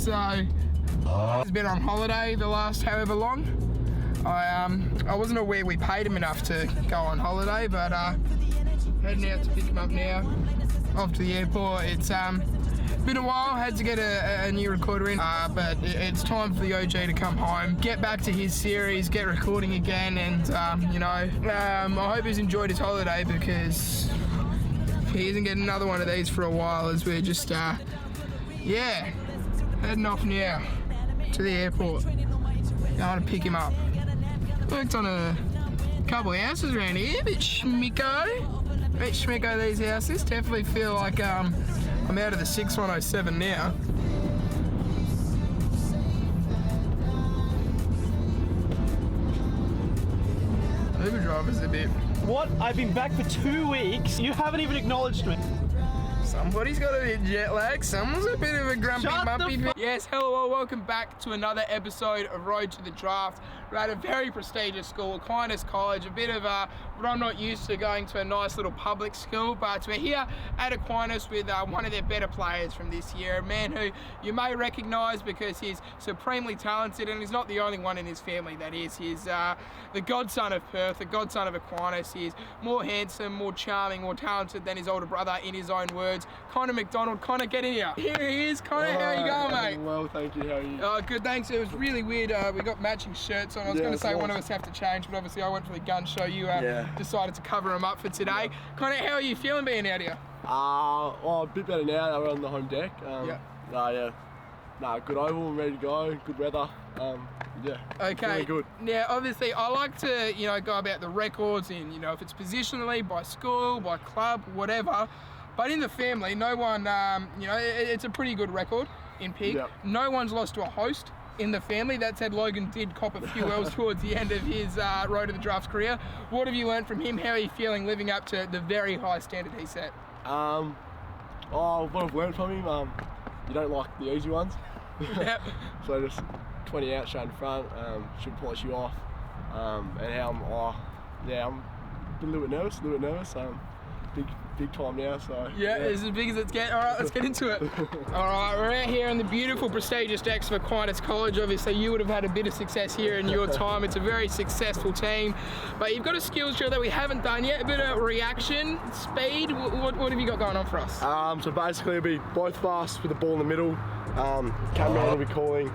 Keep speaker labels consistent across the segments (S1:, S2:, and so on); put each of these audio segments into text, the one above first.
S1: So he's been on holiday the last however long. I wasn't aware we paid him enough to go on holiday, but heading out to pick him up now, off to the airport. It's been a while, had to get a new recorder in, but it's time for the OG to come home, get back to his series, get recording again, and I hope he's enjoyed his holiday, because he isn't getting another one of these for a while, as we're just heading off now to the airport, going to pick him up. Worked on a couple of houses around here, a bit schmicko these houses. Definitely feel like I'm out of the 6107 now. Uber driver's a bit.
S2: What? I've been back for 2 weeks. You haven't even acknowledged me.
S1: Somebody's got a bit jet lag. Someone's a bit of a grumpy mumpy. Yes, hello, welcome back to another episode of Road to the Draft. We're at a very prestigious school, Aquinas College, a bit of what I'm not used to, going to a nice little public school, but we're here at Aquinas with one of their better players from this year, a man who you may recognise because he's supremely talented, and he's not the only one in his family that is. He's the godson of Perth, the godson of Aquinas. He's more handsome, more charming, more talented than his older brother, in his own words. Connor McDonald. Connor, get in here. Here he is. Connor, how you going, mate?
S3: Well, thank you. How are you?
S1: Oh, good, thanks. It was really weird. We got matching shirts on. I was going to say one of us have to change, but obviously I went for the gun show. You decided to cover them up for today. Connor, how are you feeling being out here?
S3: A bit better now that we're on the home deck. Good oval, ready to go. Good weather.
S1: Okay.
S3: Really good.
S1: Now, obviously, I like to, go about the records in, if it's positionally, by school, by club, whatever. But in the family, no one, it's a pretty good record in pig. Yep. No one's lost to a host in the family. That said, Logan did cop a few L's towards the end of his Road to the Draft's career. What have you learned from him? How are you feeling living up to the very high standard he set?
S3: What I've learned from him, you don't like the easy ones.
S1: Yep.
S3: So just 20 out straight in front, should polish you off. And how I'm a little bit nervous. Big time now, so
S1: it's as big as it's getting. All right, let's get into it. All right, we're out here on the beautiful, prestigious decks of Aquinas College. Obviously, you would have had a bit of success here in your time. It's a very successful team, but you've got a skills drill that we haven't done yet. A bit of reaction, speed. What have you got going on for us?
S3: So basically, it'll be both of us with the ball in the middle. Cameraman will be calling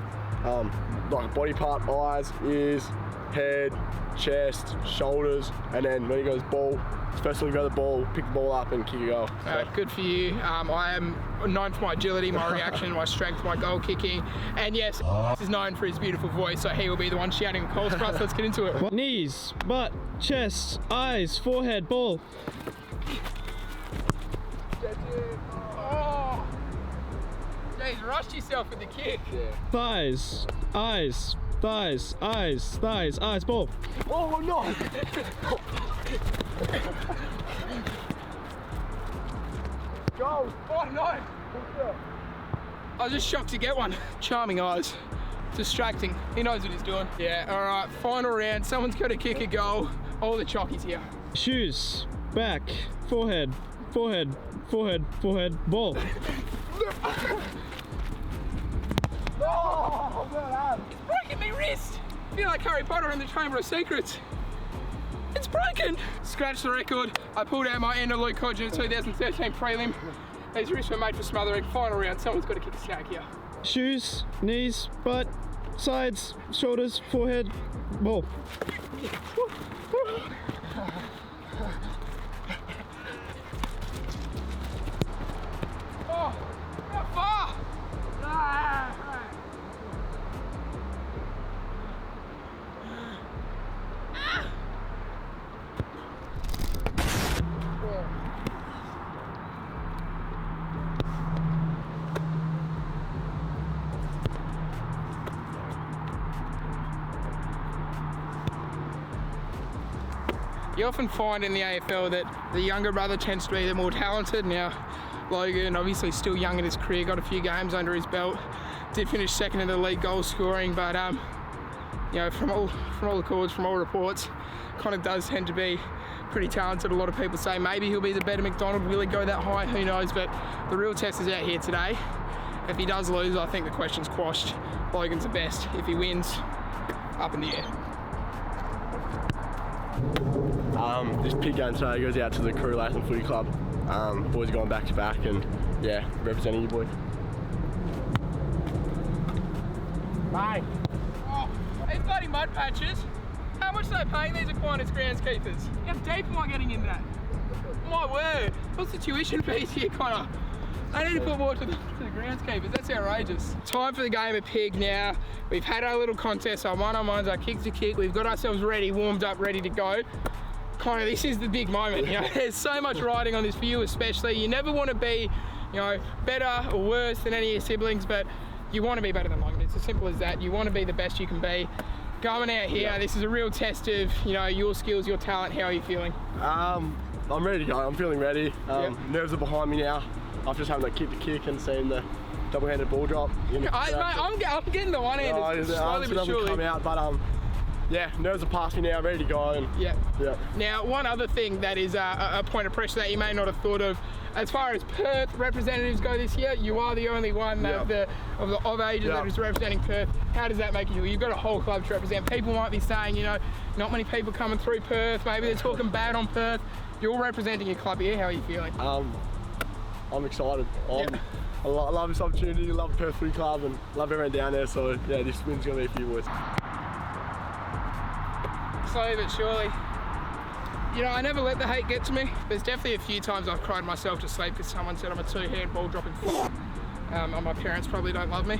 S3: like body part, eyes, ears, head, chest, shoulders, and then when he goes ball, first one you go the ball, pick the ball up and kick a goal.
S1: Good for you. I am known for my agility, my reaction, my strength, my goal kicking, and yes, is known for his beautiful voice, so he will be the one shouting calls for us. Let's get into it.
S2: Knees, butt, chest, eyes, forehead, ball.
S1: Oh, Jeez, rushed yourself with the kick.
S3: Yeah.
S2: Thighs, eyes, thighs, eyes, thighs, eyes, ball.
S3: Oh no!
S1: Go! Oh no! I was just shocked to get one. Charming eyes. Distracting. He knows what he's doing. Yeah, alright, final round. Someone's got to kick a goal. All the chockies here.
S2: Shoes, back, forehead, forehead, forehead, forehead, ball.
S3: Oh, well,
S1: it's breaking me wrist! I feel like Harry Potter in the Chamber of Secrets. It's broken! Scratch the record. I pulled out my end of Luke Hodgson 2013 prelim. These wrists were made for smothering. Final round, someone's got to kick a snag here.
S2: Shoes, knees, butt, sides, shoulders, forehead, ball.
S1: Oh, not far! You often find in the AFL that the younger brother tends to be the more talented. Now, Logan, obviously still young in his career, got a few games under his belt, did finish second in the league goal scoring, but from all accords, from all reports, Connor does tend to be pretty talented. A lot of people say maybe he'll be the better McDonald. Will he go that high? Who knows? But the real test is out here today. If he does lose, I think the question's quashed. Logan's the best. If he wins, up in the air.
S3: This pig game today goes out to the Crew Latham Footy Club. Boys are going back to back and yeah, representing you boys. Bye.
S1: Oh, these bloody mud patches. How much are they paying these Aquinas groundskeepers? How deep am I getting in that? My word. What's the tuition fees here, Connor? I need to put more to the groundskeepers. That's outrageous. Time for the game of pig now. We've had our little contest, our one-on-ones, our kick to kick. We've got ourselves ready, warmed up, ready to go. Connor, this is the big moment. You know, there's so much riding on this for you, especially. You never want to be, you know, better or worse than any of your siblings, but you want to be better than Logan. It's as simple as that. You want to be the best you can be. Going out here, this is a real test of, you know, your skills, your talent. How are you feeling?
S3: I'm ready to go. I'm feeling ready. Nerves are behind me now. After just having that kick to kick and seeing the double-handed ball drop.
S1: I'm getting the one-handed slowly but surely.
S3: Come out, but yeah, nerves are past me now, ready to go. And,
S1: yeah.
S3: Yeah.
S1: Now, one other thing that is a point of pressure that you may not have thought of, as far as Perth representatives go this year, you are the only one of ages that is representing Perth. How does that make you feel? You've got a whole club to represent. People might be saying, you know, not many people coming through Perth. Maybe they're talking bad on Perth. You're representing your club here. How are you feeling?
S3: I'm excited. I love this opportunity. I love Perth Footy Club and love everyone down there. So yeah, this win's gonna be for you boys.
S1: Slowly but surely. You know, I never let the hate get to me. There's definitely a few times I've cried myself to sleep because someone said I'm a two-hand ball dropping foot. And my parents probably don't love me.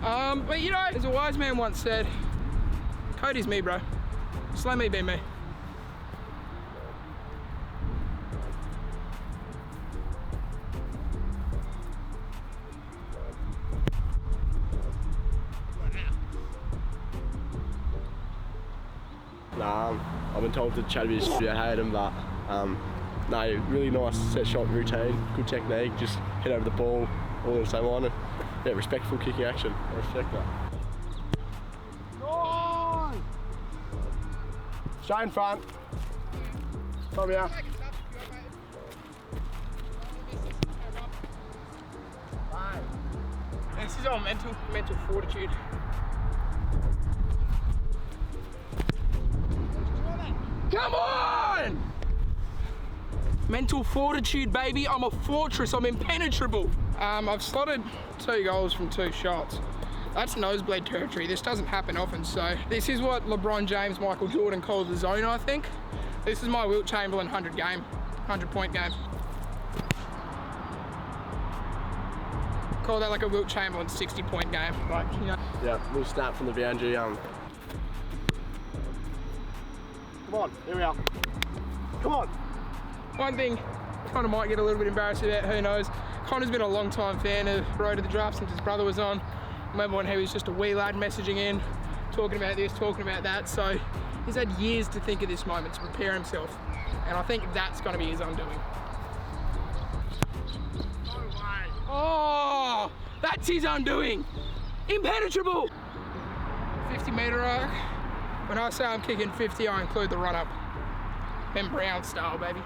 S1: But you know, as a wise man once said, Cody's me, bro. Just let me be me.
S3: I've been told to chat a bit of shit, I hate him, but no, really nice set shot routine, good technique, just hit over the ball, all in the same line, and yeah, respectful kicking action. I respect that. Nice! Straight in front. Come here.
S1: This is all mental fortitude. Come on! Mental fortitude, baby. I'm a fortress. I'm impenetrable. I've slotted 2 goals from 2 shots. That's nosebleed territory. This doesn't happen often, so this is what LeBron James, Michael Jordan call the zone, I think. This is my Wilt Chamberlain 100-point game. Call that like a Wilt Chamberlain 60-point game. Like, you know.
S3: Yeah, little snap from the boundary. Come on, here we are. Come on.
S1: One thing Connor might get a little bit embarrassed about, who knows. Connor's been a long time fan of Road to the Draft since his brother was on. I remember when he was just a wee lad messaging in, talking about this, talking about that. So he's had years to think of this moment, to prepare himself. And I think that's going to be his undoing.
S3: No way.
S1: Oh, that's his undoing. Impenetrable. 50-metre arc. When I say I'm kicking 50, I include the run-up. Ben Brown style, baby.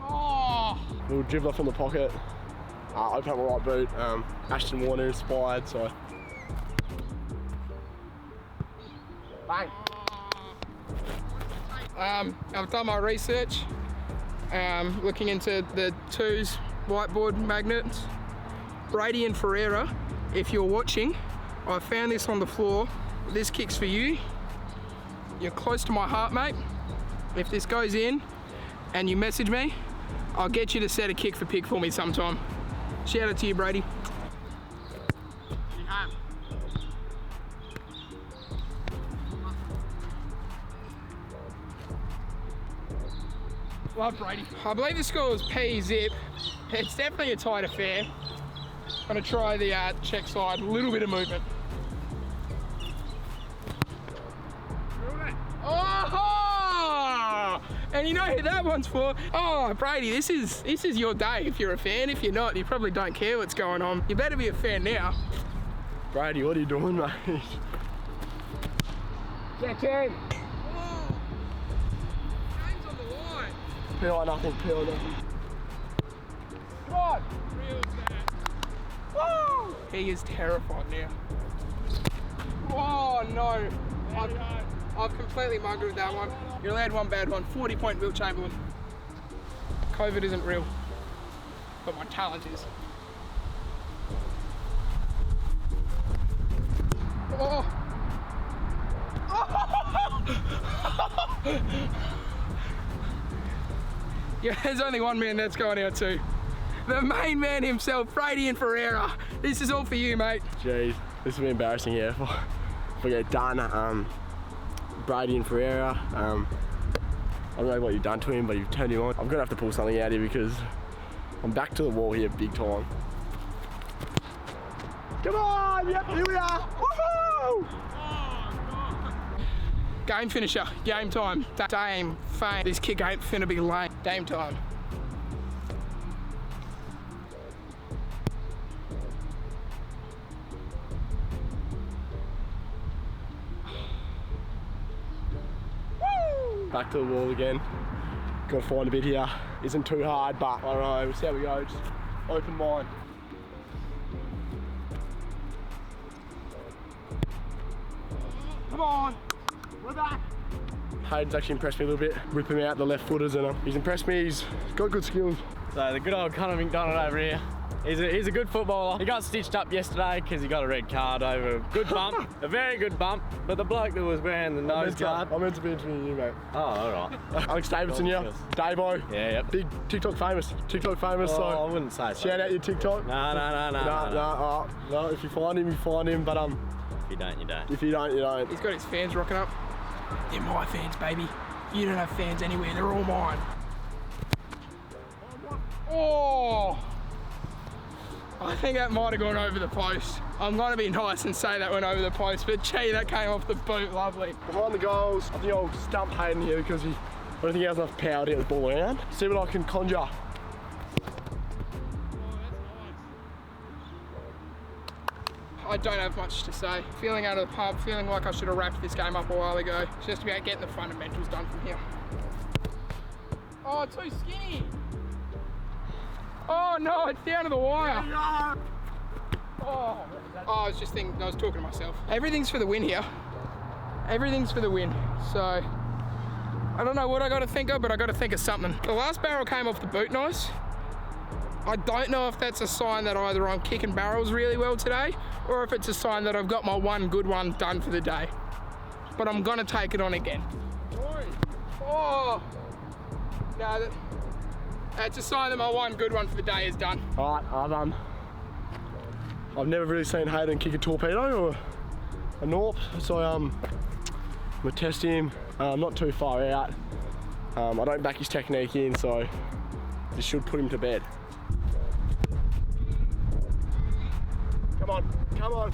S1: Oh!
S3: Little dribbler from the pocket. Open up my right boot. Ashton Warner inspired, so. Bang!
S1: I've done my research, looking into the twos whiteboard magnets. Brady and Ferreira, if you're watching, I found this on the floor. This kick's for you. You're close to my heart, mate. If this goes in and you message me, I'll get you to set a kick for pig for me sometime. Shout out to you, Brady. Love Brady. I believe the score is P-zip. It's definitely a tight affair. I'm going to try the check side, a little bit of movement. Oh! And you know who that one's for? Oh, Brady, this is your day if you're a fan. If you're not, you probably don't care what's going on. You better be a fan now.
S3: Brady, what are you doing, mate?
S1: Catch him. Oh. Game's on the line.
S3: PI nothing, PI nothing.
S1: Come on. Real that. Woo! He is terrified now. Oh no. I've completely mugged with that one. You're allowed one bad one. 40-point Will Chamberlain. COVID isn't real, but my talent is. Oh. Yeah, there's only one man that's going out too. The main man himself, Brady and Ferreira. This is all for you, mate.
S3: Jeez, this will be embarrassing here if I get done. Brady and Ferreira. I don't know what you've done to him, but you've turned him on. I'm gonna have to pull something out here because I'm back to the wall here big time. Come on, yep, here we are. Woohoo!
S1: Game finisher, game time. Dame, fame. This kick ain't finna be lame. Game time.
S3: Back to the wall again. Gotta find a bit here. Isn't too hard, but I don't know. We'll see how we go. Just open mind. Come on. We're back. Hayden's actually impressed me a little bit. Ripping out the left footers and he's impressed me. He's got good skills.
S2: So the good old Connor McDonald over here. He's a good footballer. He got stitched up yesterday because he got a red card over a good bump, a very good bump. But the bloke that was wearing the nose guard.
S3: I'm meant to be interviewing you, mate.
S2: Oh, all right.
S3: Alex Davidson here. Davo.
S2: Yeah, yep.
S3: Big TikTok famous. TikTok famous.
S2: Oh,
S3: So
S2: I wouldn't say so.
S3: shout out your TikTok.
S2: No.
S3: If you find him, you find him. But
S2: If you don't, you don't.
S3: if you don't, you don't.
S1: He's got his fans rocking up. They're my fans, baby. You don't have fans anywhere. They're all mine. Oh! I think that might have gone over the post. I'm going to be nice and say that went over the post, but gee, that came off the boot. Lovely.
S3: Behind the goals, I think I'll stump Hayden here because I don't think he has enough power to get the ball around. See what I can conjure.
S1: I don't have much to say. Feeling out of the pub, feeling like I should have wrapped this game up a while ago. It's just about getting the fundamentals done from here. Oh, too skinny. Oh no, it's down to the wire. Oh, I was talking to myself. Everything's for the win here. Everything's for the win. So, I don't know what I got to think of, but I got to think of something. The last barrel came off the boot nice. I don't know if that's a sign that either I'm kicking barrels really well today, or if it's a sign that I've got my one good one done for the day. But I'm gonna take it on again. Oh, no, that's a sign that my one good one for the day is done.
S3: All right, I've never really seen Hayden kick a torpedo or a norp, so I'm gonna test him. Not too far out. I don't back his technique in, so this should put him to bed. Come on, come on.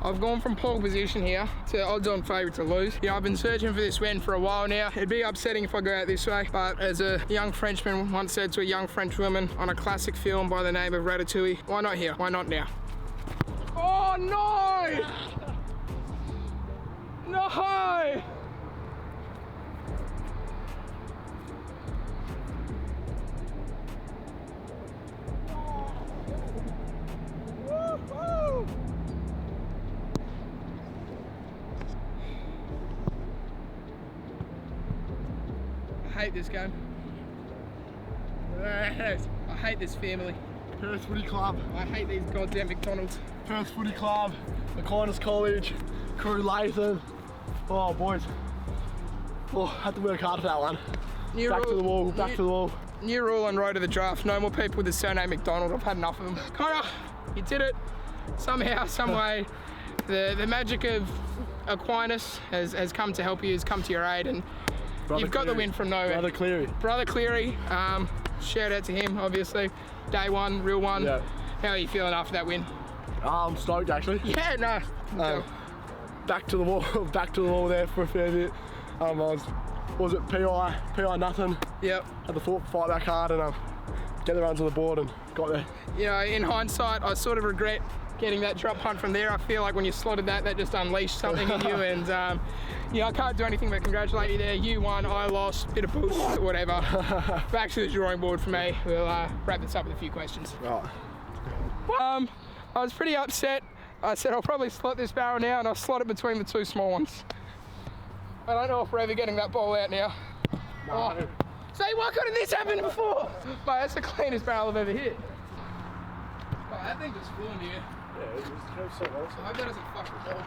S1: I've gone from pole position here to odds-on favourite to lose. Yeah, I've been searching for this win for a while now. It'd be upsetting if I go out this way, but as a young Frenchman once said to a young French woman on a classic film by the name of Ratatouille, why not here? Why not now? Oh no! No! I hate this game. I hate this family.
S3: Perth Footy Club.
S1: I hate these goddamn McDonald's.
S3: Perth Footy Club, Aquinas College, Crew Latham. Oh boys. Oh, had to work hard for that one. Back to the wall, back to the wall.
S1: New rule on Road to the Draft. No more people with the surname McDonald. I've had enough of them. Connor, you did it. Somehow, some way. The magic of Aquinas has come to help you, has come to your aid, and
S3: Brother
S1: you've got
S3: Cleary.
S1: the win from nowhere.
S3: Brother Cleary.
S1: Brother Cleary, shout out to him, obviously. Day one, real one.
S3: Yeah.
S1: How are you feeling after that win?
S3: I'm stoked actually.
S1: Yeah, no.
S3: Back to the wall there for a fair bit. Was it PI nothing?
S1: Yep.
S3: Had to fight back hard and get the runs on the board and got there.
S1: You know, in hindsight, I sort of regret getting that drop punt from there. I feel like when you slotted that just unleashed something in you, and yeah, I can't do anything but congratulate you there. You won, I lost, bit of boost, whatever. Back to the drawing board for me. We'll wrap this up with a few questions.
S3: Right.
S1: I was pretty upset. I said I'll probably slot this barrel now, and I'll slot it between the two small ones. I don't know if we're ever getting that ball out now.
S3: No.
S1: Oh. See, why couldn't this happen before? Mate, that's the cleanest barrel I've ever hit. Oh, that thing just flew in here.
S3: Yeah, it was so well.
S1: I hope that doesn't fuck the ball.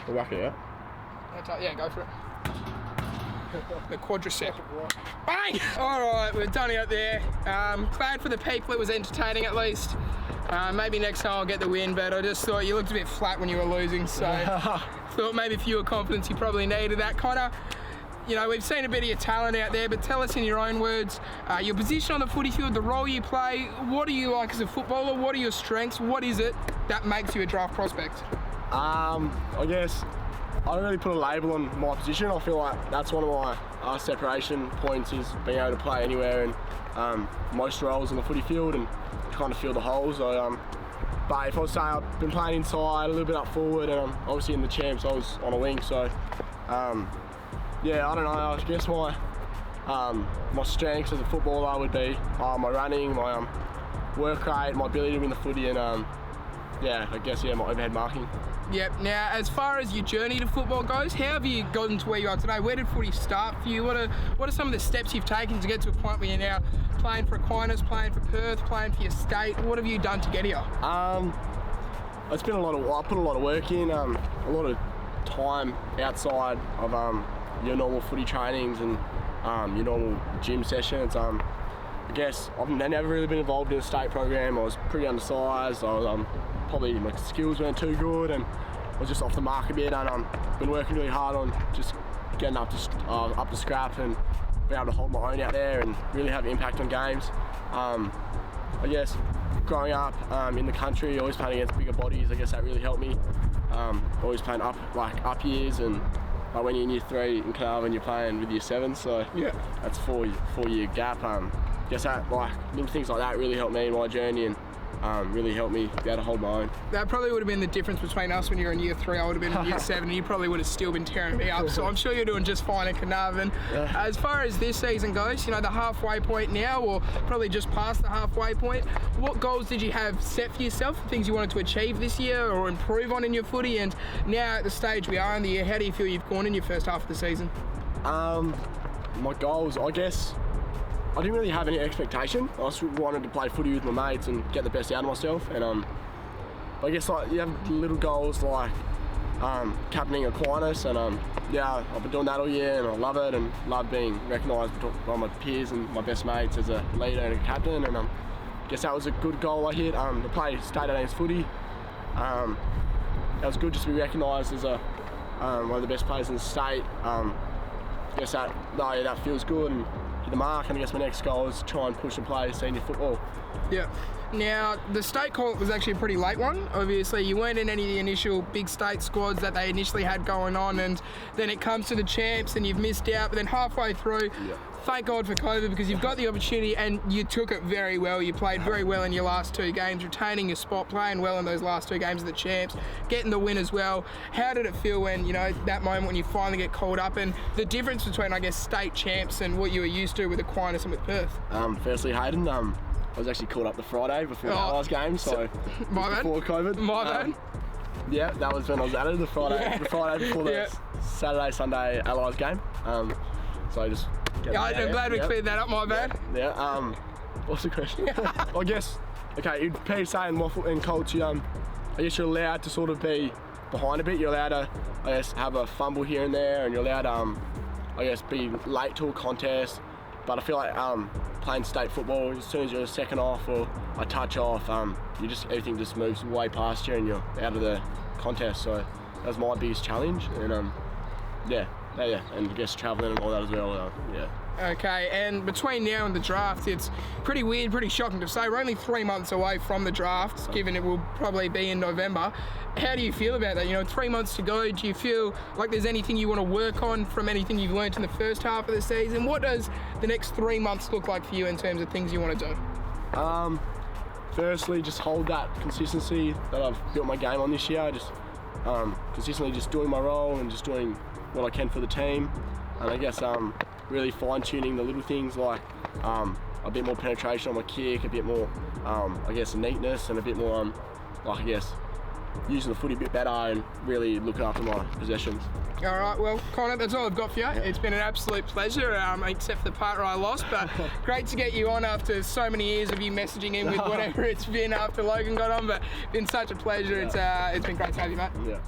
S3: We'll whack it out.
S1: Yeah, go for it. The quadricep. Bang! Alright, we're done out there. Glad for the people it was entertaining at least. Maybe next time I'll get the win, but I just thought you looked a bit flat when you were losing, so thought maybe for your confidence you probably needed that. Connor, you know, we've seen a bit of your talent out there, but tell us in your own words, your position on the footy field, the role you play, what do you like as a footballer, what are your strengths, what is it that makes you a draft prospect?
S3: I guess I don't really put a label on my position. I feel like that's one of my separation points is being able to play anywhere and most roles on the footy field and kind of fill the holes. But if I was saying I've been playing inside, a little bit up forward, and obviously in the champs I was on a wing, so yeah, I don't know, I guess my strengths as a footballer would be my running, my work rate, my ability to win the footy, and yeah, I guess my overhead marking.
S1: Yep. Now, as far as your journey to football goes, how have you gotten to where you are today? Where did footy start for you? What are some of the steps you've taken to get to a point where you're now playing for Aquinas, playing for Perth, playing for your state? What have you done to get here?
S3: It's been I put a lot of work in, a lot of time outside of your normal footy trainings and your normal gym sessions. I guess I've never really been involved in a state program. I was pretty undersized. I was probably my skills weren't too good, and I was just off the mark a bit. And been working really hard on just getting up to scrap and being able to hold my own out there and really have an impact on games. I guess growing up in the country, always playing against bigger bodies. I guess that really helped me. Always playing up years, and like when you're in year 3 in Carnarvon, you're playing with year 7. So yeah, that's 4-year gap. I guess that little things like that really helped me in my journey and really helped me be able to hold my own. That probably would have been the difference between us when you were in year 3. I would have been in year 7, and you probably would have still been tearing me up. So I'm sure you're doing just fine in Carnarvon. Yeah. As far as this season goes, you know, the halfway point now, or probably just past the halfway point, what goals did you have set for yourself? Things you wanted to achieve this year or improve on in your footy? And now at the stage we are in the year, how do you feel you've gone in your first half of the season? My goals, I guess, I didn't really have any expectation. I just wanted to play footy with my mates and get the best out of myself. And I guess you have little goals like captaining Aquinas, and yeah, I've been doing that all year, and I love it, and love being recognised by my peers and my best mates as a leader and a captain. And I guess that was a good goal I hit. To play state 18s footy, that was good just to be recognised as one of the best players in the state. I guess that feels good. And hit the mark, and I guess my next goal is to try and push and play senior football. Yeah.
S1: Now, the state call was actually a pretty late one. Obviously, you weren't in any of the initial big state squads that they initially had going on, and then it comes to the champs and you've missed out, but then halfway through, thank God for COVID, because you've got the opportunity and you took it very well. You played very well in your last 2 games, retaining your spot, playing well in those last 2 games of the champs, getting the win as well. How did it feel when, you know, that moment when you finally get called up, and the difference between, I guess, state champs and what you were used to with Aquinas and with Perth?
S3: Firstly, Hayden, I was actually called up the Friday before the last game, so before COVID.
S1: My bad.
S3: Yeah, that was when I was added, the Friday before the Saturday, Sunday Allies game. So I just
S1: I'm glad we cleared that up, my bad.
S3: Yeah, what's the question? I guess, okay, in PSA and Waffle and Colts, I guess you're allowed to sort of be behind a bit. You're allowed to, I guess, have a fumble here and there, and you're allowed to, I guess, be late to a contest. But I feel like playing state football, as soon as you're a second off or a touch off, everything just moves way past you and you're out of the contest. So that was my biggest challenge, and and I guess travelling and all that as well.
S1: Okay, and between now and the draft, it's pretty weird, pretty shocking to say. We're only 3 months away from the draft, given it will probably be in November. How do you feel about that? You know, 3 months to go. Do you feel like there's anything you want to work on from anything you've learned in the first half of the season? What does the next 3 months look like for you in terms of things you want to do?
S3: Firstly, just hold that consistency that I've built my game on this year. Just consistently just doing my role and just doing what I can for the team. And I guess really fine-tuning the little things like a bit more penetration on my kick, a bit more, I guess, neatness, and a bit more, like, I guess, using the footy a bit better and really looking after my possessions.
S1: All right, well, Connor, that's all I've got for you. It's been an absolute pleasure, except for the part where I lost, but great to get you on after so many years of you messaging in with whatever it's been after Logan got on, but it's been such a pleasure. It's been great to have you, mate.
S3: Yeah.